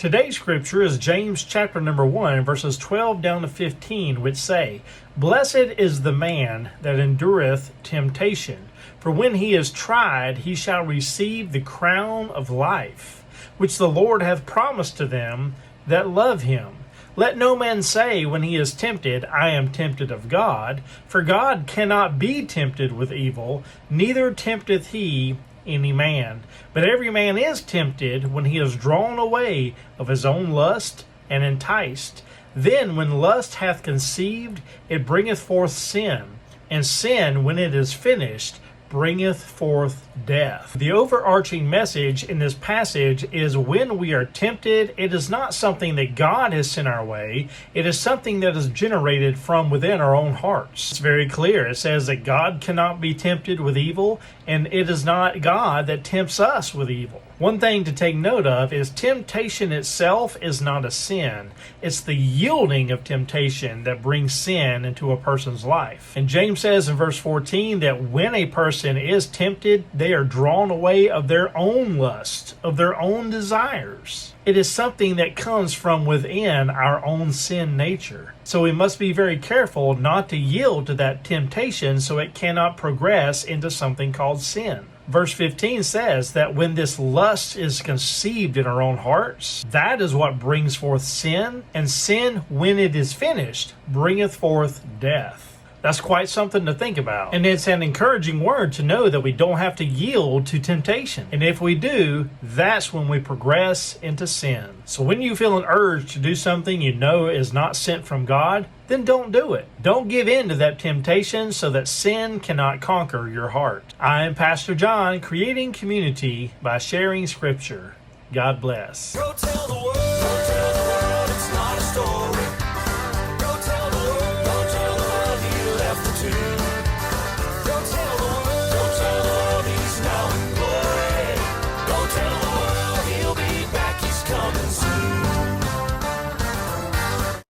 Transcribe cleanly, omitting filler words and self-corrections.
Today's scripture is James chapter number 1, verses 12 down to 15, which say, "Blessed is the man that endureth temptation, for when he is tried, he shall receive the crown of life, which the Lord hath promised to them that love him. Let no man say when he is tempted, I am tempted of God, for God cannot be tempted with evil, neither tempteth he any man. But every man is tempted when he is drawn away of his own lust and enticed. Then when lust hath conceived, it bringeth forth sin, and sin, when it is finished, bringeth forth death." The overarching message in this passage is when we are tempted, it is not something that God has sent our way. It is something that is generated from within our own hearts. It's very clear. It says that God cannot be tempted with evil, and it is not God that tempts us with evil. One thing to take note of is temptation itself is not a sin. It's the yielding of temptation that brings sin into a person's life. And James says in verse 14 that when a person is tempted, they are drawn away of their own lust, of their own desires. It is something that comes from within our own sin nature. So we must be very careful not to yield to that temptation so it cannot progress into something called sin. Verse 15 says that when this lust is conceived in our own hearts, that is what brings forth sin, and sin, when it is finished, bringeth forth death. That's quite something to think about. And it's an encouraging word to know that we don't have to yield to temptation. And if we do, that's when we progress into sin. So when you feel an urge to do something you know is not sent from God, then don't do it. Don't give in to that temptation so that sin cannot conquer your heart. I am Pastor John, creating community by sharing scripture. God bless. Go tell the world.